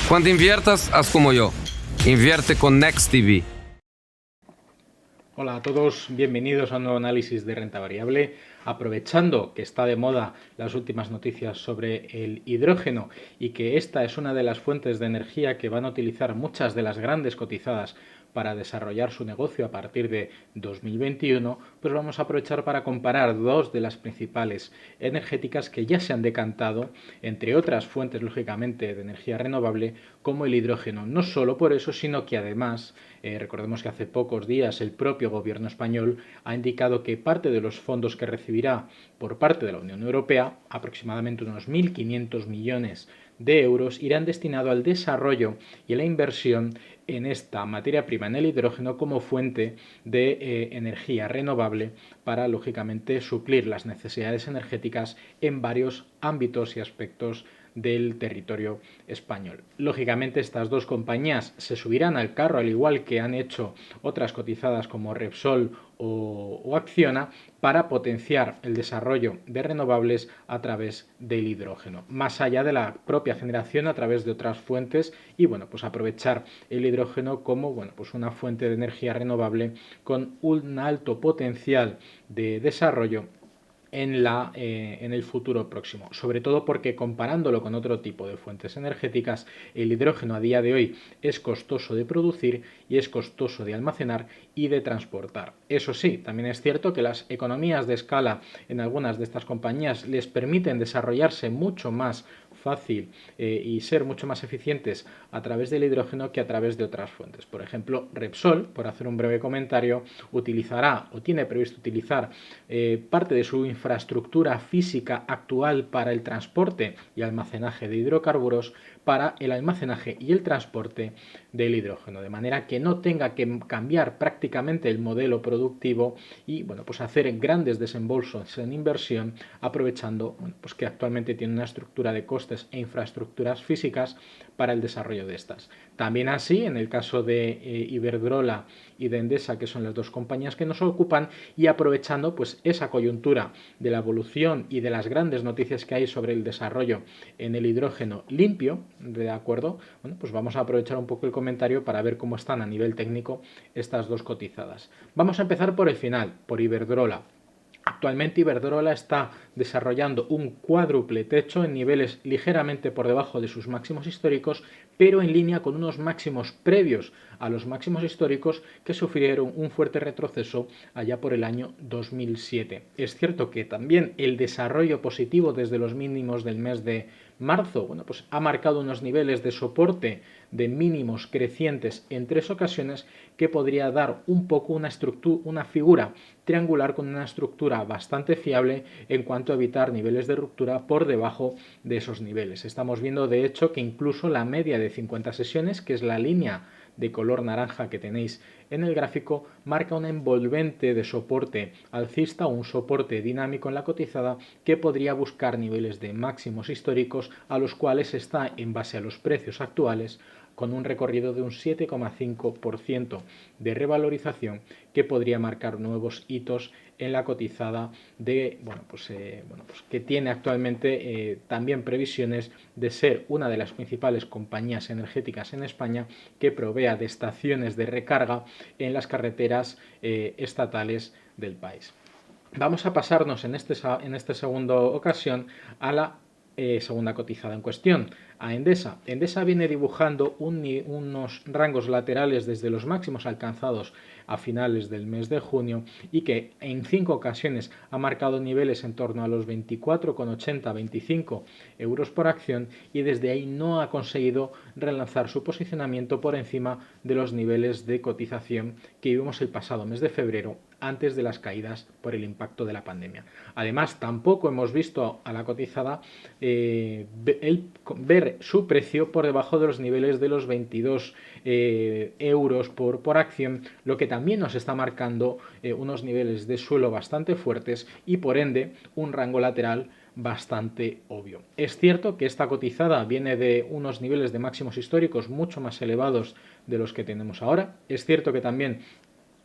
Cuando inviertas, haz como yo. Invierte con NextTV. Hola a todos, bienvenidos a un nuevo análisis de renta variable. Aprovechando que está de moda las últimas noticias sobre el hidrógeno y que esta es una de las fuentes de energía que van a utilizar muchas de las grandes cotizadas para desarrollar su negocio a partir de 2021, pues vamos a aprovechar para comparar dos de las principales energéticas que ya se han decantado, entre otras fuentes, lógicamente, de energía renovable, como el hidrógeno. No solo por eso, sino que además, recordemos que hace pocos días el propio gobierno español ha indicado que parte de los fondos que recibirá por parte de la Unión Europea, aproximadamente unos 1.500 millones de euros, irán destinados al desarrollo y a la inversión en esta materia prima, en el hidrógeno, como fuente de energía renovable para, lógicamente, suplir las necesidades energéticas en varios ámbitos y aspectos del territorio español. Lógicamente, estas dos compañías se subirán al carro, al igual que han hecho otras cotizadas como Repsol o Acciona, para potenciar el desarrollo de renovables a través del hidrógeno, más allá de la propia generación a través de otras fuentes, y bueno, pues aprovechar el hidrógeno como pues una fuente de energía renovable con un alto potencial de desarrollo en el futuro próximo, sobre todo porque comparándolo con otro tipo de fuentes energéticas, el hidrógeno a día de hoy es costoso de producir y es costoso de almacenar y de transportar. Eso sí, también es cierto que las economías de escala en algunas de estas compañías les permiten desarrollarse mucho más fácil y ser mucho más eficientes a través del hidrógeno que a través de otras fuentes. Por ejemplo, Repsol, por hacer un breve comentario, utilizará o tiene previsto utilizar parte de su infraestructura física actual para el transporte y almacenaje de hidrocarburos para el almacenaje y el transporte del hidrógeno, de manera que no tenga que cambiar prácticamente el modelo productivo y pues hacer grandes desembolsos en inversión, aprovechando pues que actualmente tiene una estructura de costes e infraestructuras físicas para el desarrollo de estas. También así, en el caso de Iberdrola y de Endesa, que son las dos compañías que nos ocupan, y aprovechando pues esa coyuntura de la evolución y de las grandes noticias que hay sobre el desarrollo en el hidrógeno limpio, ¿de acuerdo? Bueno, pues vamos a aprovechar un poco el comentario para ver cómo están a nivel técnico estas dos cotizadas. Vamos a empezar por el final, por Iberdrola. Actualmente Iberdrola está desarrollando un cuádruple techo en niveles ligeramente por debajo de sus máximos históricos, pero en línea con unos máximos previos a los máximos históricos que sufrieron un fuerte retroceso allá por el año 2007. Es cierto que también el desarrollo positivo desde los mínimos del mes de marzo, pues ha marcado unos niveles de soporte de mínimos crecientes en 3 ocasiones que podría dar un poco una figura triangular con una estructura bastante fiable en cuanto a evitar niveles de ruptura por debajo de esos niveles. Estamos viendo de hecho que incluso la media de 50 sesiones, que es la línea de color naranja que tenéis en el gráfico, marca un envolvente de soporte alcista o un soporte dinámico en la cotizada que podría buscar niveles de máximos históricos a los cuales está, en base a los precios actuales, con un recorrido de un 7,5% de revalorización que podría marcar nuevos hitos en la cotizada de que tiene actualmente también previsiones de ser una de las principales compañías energéticas en España que provea de estaciones de recarga en las carreteras estatales del país. Vamos a pasarnos en esta segunda ocasión a la segunda cotizada en cuestión, a Endesa. Endesa viene dibujando unos rangos laterales desde los máximos alcanzados a finales del mes de junio y que en 5 ocasiones ha marcado niveles en torno a los 24,80-25 euros por acción, y desde ahí no ha conseguido relanzar su posicionamiento por encima de los niveles de cotización que vimos el pasado mes de febrero, antes de las caídas por el impacto de la pandemia. Además, tampoco hemos visto a la cotizada ver su precio por debajo de los niveles de los 22 euros por acción, lo que también nos está marcando unos niveles de suelo bastante fuertes y por ende un rango lateral bastante obvio. Es cierto que esta cotizada viene de unos niveles de máximos históricos mucho más elevados de los que tenemos ahora. Es cierto que también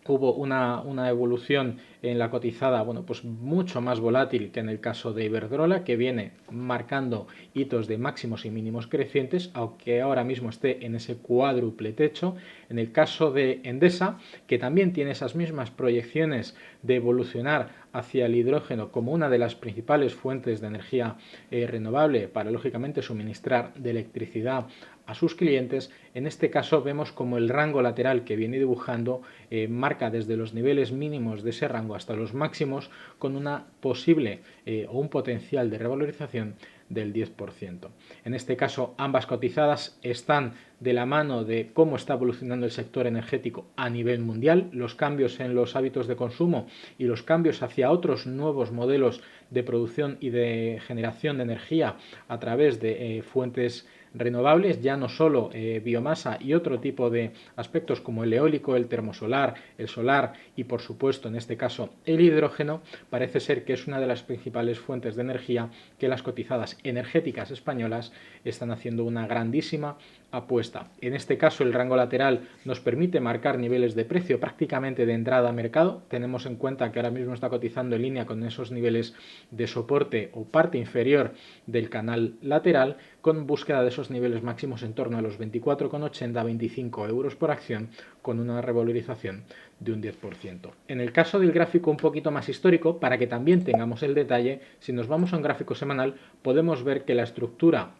hubo una evolución en la cotizada, bueno, pues mucho más volátil que en el caso de Iberdrola, que viene marcando hitos de máximos y mínimos crecientes, aunque ahora mismo esté en ese cuádruple techo. En el caso de Endesa, que también tiene esas mismas proyecciones de evolucionar hacia el hidrógeno como una de las principales fuentes de energía renovable para, lógicamente, suministrar de electricidad a sus clientes. En este caso vemos como el rango lateral que viene dibujando marca desde los niveles mínimos de ese rango hasta los máximos, con una posible o un potencial de revalorización del 10%. En este caso, ambas cotizadas están de la mano de cómo está evolucionando el sector energético a nivel mundial, los cambios en los hábitos de consumo y los cambios hacia otros nuevos modelos de producción y de generación de energía a través de fuentes renovables, ya no solo biomasa y otro tipo de aspectos como el eólico, el termosolar, el solar y, por supuesto, en este caso el hidrógeno. Parece ser que es una de las principales fuentes de energía que las cotizadas energéticas españolas están haciendo una grandísima apuesta. En este caso, el rango lateral nos permite marcar niveles de precio prácticamente de entrada a mercado. Tenemos en cuenta que ahora mismo está cotizando en línea con esos niveles de soporte o parte inferior del canal lateral, con búsqueda de esos niveles máximos en torno a los 24,80-25 euros por acción, con una revalorización de un 10%. En el caso del gráfico un poquito más histórico, para que también tengamos el detalle, si nos vamos a un gráfico semanal, podemos ver que la estructura,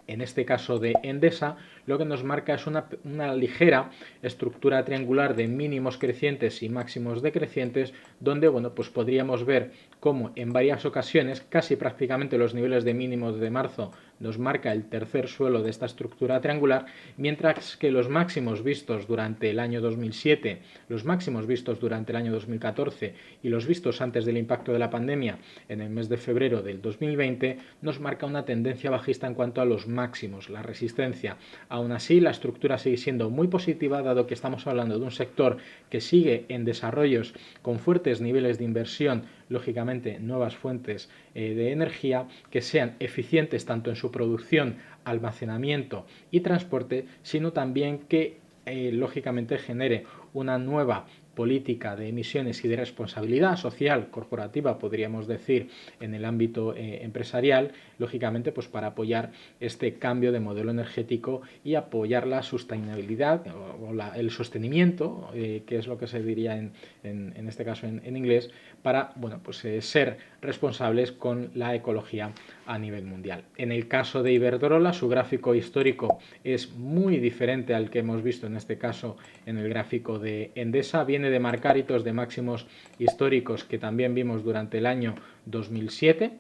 en este caso de Endesa, lo que nos marca es una ligera estructura triangular de mínimos crecientes y máximos decrecientes, donde, bueno, pues podríamos ver cómo en varias ocasiones, casi prácticamente los niveles de mínimos de marzo nos marca el tercer suelo de esta estructura triangular, mientras que los máximos vistos durante el año 2007, los máximos vistos durante el año 2014 y los vistos antes del impacto de la pandemia en el mes de febrero del 2020 nos marca una tendencia bajista en cuanto a los máximos, la resistencia. Aún así, la estructura sigue siendo muy positiva, dado que estamos hablando de un sector que sigue en desarrollos con fuertes niveles de inversión, lógicamente nuevas fuentes de energía que sean eficientes tanto en su producción, almacenamiento y transporte, sino también que lógicamente genere una nueva política de emisiones y de responsabilidad social corporativa, podríamos decir, en el ámbito empresarial, lógicamente pues para apoyar este cambio de modelo energético y apoyar la sostenibilidad o el sostenimiento, que es lo que se diría en este caso en inglés, para, bueno, pues ser responsables con la ecología a nivel mundial. En el caso de Iberdrola, su gráfico histórico es muy diferente al que hemos visto en este caso en el gráfico de Endesa. Viene de marcar hitos de máximos históricos que también vimos durante el año 2007,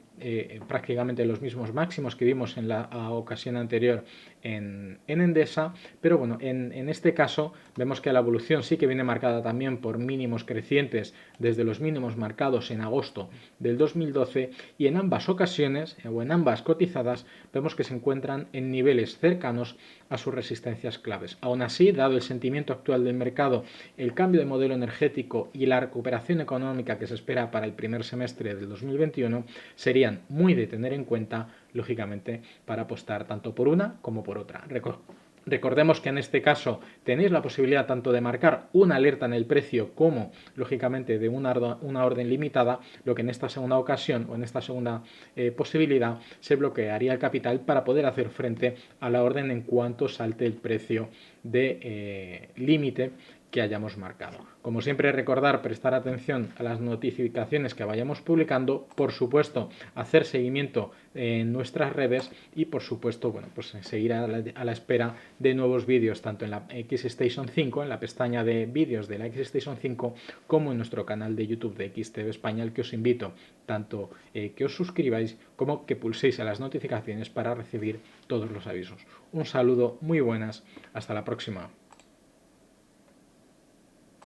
prácticamente los mismos máximos que vimos en la ocasión anterior en Endesa, pero bueno, en este caso vemos que la evolución sí que viene marcada también por mínimos crecientes desde los mínimos marcados en agosto del 2012, y en ambas ocasiones o en ambas cotizadas vemos que se encuentran en niveles cercanos a sus resistencias claves. Aún así, dado el sentimiento actual del mercado, el cambio de modelo energético y la recuperación económica que se espera para el primer semestre del 2021, serían muy de tener en cuenta, lógicamente, para apostar tanto por una como por otra. Recordemos que en este caso tenéis la posibilidad tanto de marcar una alerta en el precio como, lógicamente, de una orden limitada, lo que en esta segunda ocasión o en esta segunda posibilidad se bloquearía el capital para poder hacer frente a la orden en cuanto salte el precio de límite que hayamos marcado. Como siempre, recordar prestar atención a las notificaciones que vayamos publicando, por supuesto hacer seguimiento en nuestras redes y, por supuesto, bueno, pues seguir a la espera de nuevos vídeos tanto en la XStation 5, en la pestaña de vídeos de la XStation 5, como en nuestro canal de YouTube de XTV España, al que os invito tanto que os suscribáis como que pulséis a las notificaciones para recibir todos los avisos. Un saludo, muy buenas, hasta la próxima.